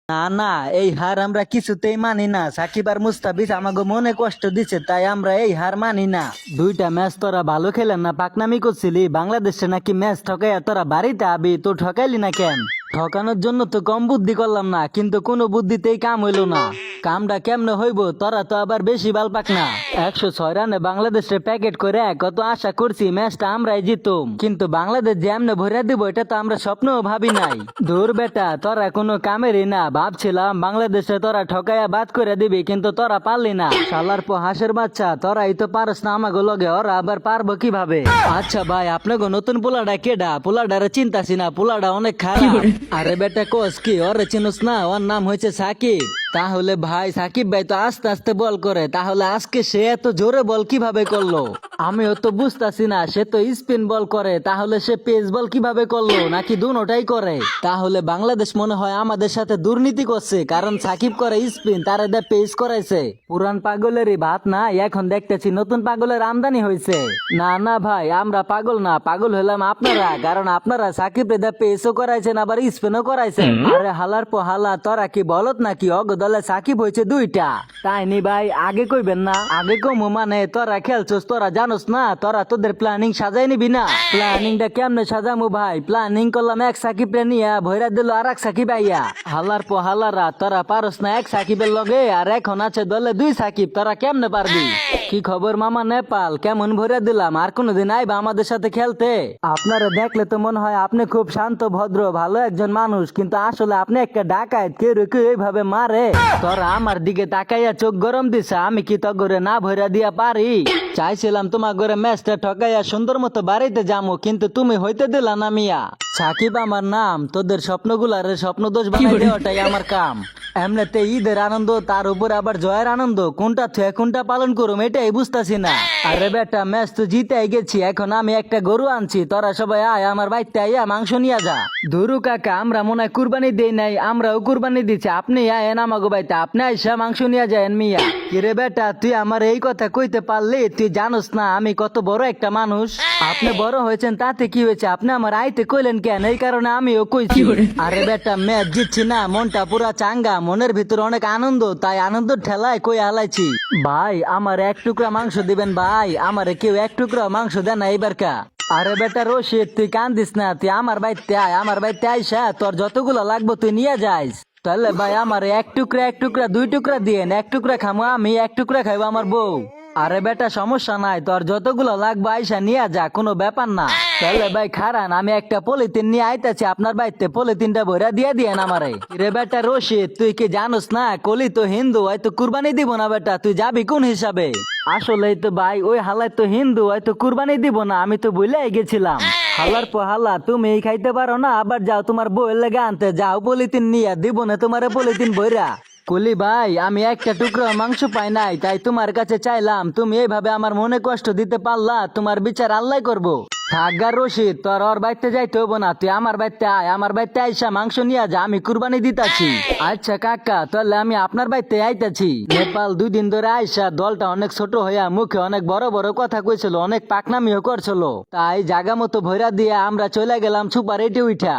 না না, এই হার আমরা কিছুতেই মানি না। সাকিব আর মুস্তাফিজ আমাকে মনে কষ্ট দিচ্ছে, তাই আমরা এই হার মানি না। দুইটা ম্যাচ তোরা ভালো খেলেন না, পাকনামি করছিলি। বাংলাদেশে নাকি ম্যাচ ঠকাইয়া তোরা বাড়িতে আবি, তো ঠকাইলি না কেন? ঠকানোর জন্য তো কম বুদ্ধি করলাম না, কিন্তু কোনো বুদ্ধিতেই কাম হইলো না। কামটা কেমনে হইব? তোরা তো আবার বেশি বাল পাক না। 106 রানে বাংলাদেশের প্যাকেট করে কত আশা করছি ম্যাচটা আমরাই জিতুম, কিন্তু বাংলাদেশ যে এমনে ভরে দিব এটা তো আমরা স্বপ্নও ভাবি নাই। দূর বেটা, তোরা কোনো কামেরই না। ভাবছিলাম বাংলাদেশে তোরা ঠকাইয়া বাদ করে দিবি, কিন্তু তোরা পারলি না। শালার হাঁসের বাচ্চা, তোরাই তো পারস না আমাগো লগে, ওরা আবার পারবো কিভাবে? আচ্ছা ভাই, আপনাকে নতুন পোলাডা কেডা? পোলাডারে চিন্তাছি না, পোলাডা অনেক খারাপ। আরে বেটা কোস কি, ওরে চিনুস না? ওর নাম হয়েছে সাকিব। তাহলে ভাই সাকিব ভাই তো আস্তে আস্তে বল করে, তাহলে আজকে সে এত জোরে বল কিভাবে করলো? আমিও তো বুঝতাছি না। সে তো স্পিন বল করে, তাহলে সে পেস বল কিভাবে করলো? নাকি দুটোটাই করে? তাহলে বাংলাদেশ মনে হয় আমাদের সাথে দুর্নীতি করছে, কারণ সাকিব করে স্পিন, তারা দে পেস করাইছে। পুরান পাগলেরই ভাত না, এখন দেখতেছি নতুন পাগলের আমদানি হয়েছে। না না ভাই, আমরা পাগল না, পাগল হলাম আপনারা, কারণ আপনারা সাকিব রে পেসও করাইছেন আবার স্পিনও করাইছেন। আরে হালার হালা, তোরা কি বলত নাকি অগদলে সাকিব হয়েছে দুইটা? তাই নি ভাই, আগে কইবেন না? আগে কমু মানে তোরা খেলছস, তোরা জানোস না? তোরা তোদের প্ল্যানিং সাজাই নিবি না? প্ল্যানিংটা কেমনে সাজামু ভাই? প্ল্যানিং করলাম এক সাকিব রে নিয়া, ভৈরা দিল আর এক সাকিব আইয়া। হালার হালারা, তোরা পারস না এক সাকিবের লগে, আর এখন আছে দলে দুই সাকিব, তোরা কেমনে পারবি? কি খবর মামা নেপাল, কেমন ভরে দিলাম? আর কোনদিন আইবা আমাদের সাথে খেলতে? আপনারা দেখলে তো মনে হয় আপনি খুব শান্ত ভদ্র ভালো একজন মানুষ, কিন্তু আসলে আপনি একটা ডাকাত। কেউ কেউ এইভাবে মারে। তোরা আমার দিকে তাকাইয়া চোখ গরম দিছে, আমি কি তো করে না ভরে দিয়া পারি? চাইছিলাম তোমার ঘরে ম্যাচটা ঠকাইয়া সুন্দর মতো বাড়িতে যাবো, কিন্তু তুমি হইতে দিলা না মিয়া। সাকিব আমার নাম, তোদের স্বপ্নগুলারে স্বপ্ন দোষ বানাই দেওয়াটাই আমার কাম। এমনিতে ঈদের আনন্দ, তার উপর আবার জয়ের আনন্দ, কোনটা থুয়ে কোনটা পালন করুম এটাই বুঝতাছি না। আরে বেটা, ম্যাচ তো জিতে গেছি, এখন আমি একটা গরু আনছি, তোরা সবাই আয় আমার বাড়িতে আইয়া মাংস নিয়ে যা। ধুরু কাকা, আমরা মনে হয় কুরবানি দেই নাই, আমরাও কুরবানি দিচ্ছি। আপনি আয়েন আমাগো বাড়িতে, আপনি আইসা মাংস নিয়ে যায়েন মিয়া। কিরে বেটা, তুই আমার এই কথা কইতে পারলি? তুই জানোস না আমি কত বড় একটা মানুষ? আপনি বড় হয়েছেন তাতে কি হয়েছে? আপনি আমার আইতে কইলেন কেন? এই কারণে আমিও কইছি। আরে বেটা, ম্যাচ জিতছি না, মনটা পুরা চাঙ্গা, মনের ভিতরে অনেক আনন্দ, তাই আনন্দ ঠেলায় কই হালাইছি। ভাই আমার এক টুকরা মাংস দিবেন ভাই, আমারে কেউ এক টুকরা মাংস দেন না এইবার কা। আরে বেটা রশিদ, তুই কান্দিস না, তুই আমার বাড়িতে আয়, আমার বাড়িতে আইসা তোর যতগুলো লাগবে তুই নিয়ে যাইস। তাহলে ভাই আমার এক টুকরা দুই টুকরা দিয়েন, এক টুকরা খামো আমি, এক টুকরা খাইবো আমার বউ। আরে বেটা সমস্যা নাই, তোর যতগুলো লাগবে আইসা নিয়ে যা, কোনো ব্যাপার না। তাহলে ভাই খারান, আমি একটা পলিথিন নিয়ে আইতাছি আপনার বাড়িতে, পলিথিনটা ভরা দিয়ে দিয়েন আমারে। রে বেটা রশিদ, তুই কি জানোস না কলি তো হিন্দু, হয়তো কুরবানি দিব না বেটা, তুই যাবি কোন হিসাবে? আসলেই তো ভাই, ওই হালাই তো হিন্দু, হয়তো কুরবানি দিব না, আমি তো ভুলেই গেছিলাম। হালার হালা, তুমি খাইতে পারো না, আবার যাও তোমার বউয়ের লেগে আনতে, যাও পলিথিন নিয়ে দিব না তোমার পলিথিন বইরা। কলি ভাই, আমি একটা টুকরো মাংস পাই নাই, তাই তোমার কাছে চাইলাম। তুমি এইভাবে আমার মনে কষ্ট দিতে পারলা, তোমার বিচার আল্লাহ করবো। থাকগা রশিদ, তোর ওর বাড়িতে যাইতে হবো না, তুই আমার বাড়িতে আয়, আমার বাড়িতে আইসা মাংস নিয়ে যা, আমি কুরবানি দিতাছি। আচ্ছা কাকা, তাহলে আমি আপনার বাড়িতে আইতাছি। নেপাল 2 দিন ধরে আইসা দলটা অনেক ছোট হইয়া মুখে অনেক বড় বড় কথা কইছিল, অনেক পাকনামিও করছিল, তাই জাগা মতো ভৈরা দিয়ে আমরা চলে গেলাম সুপার এটে উঠা।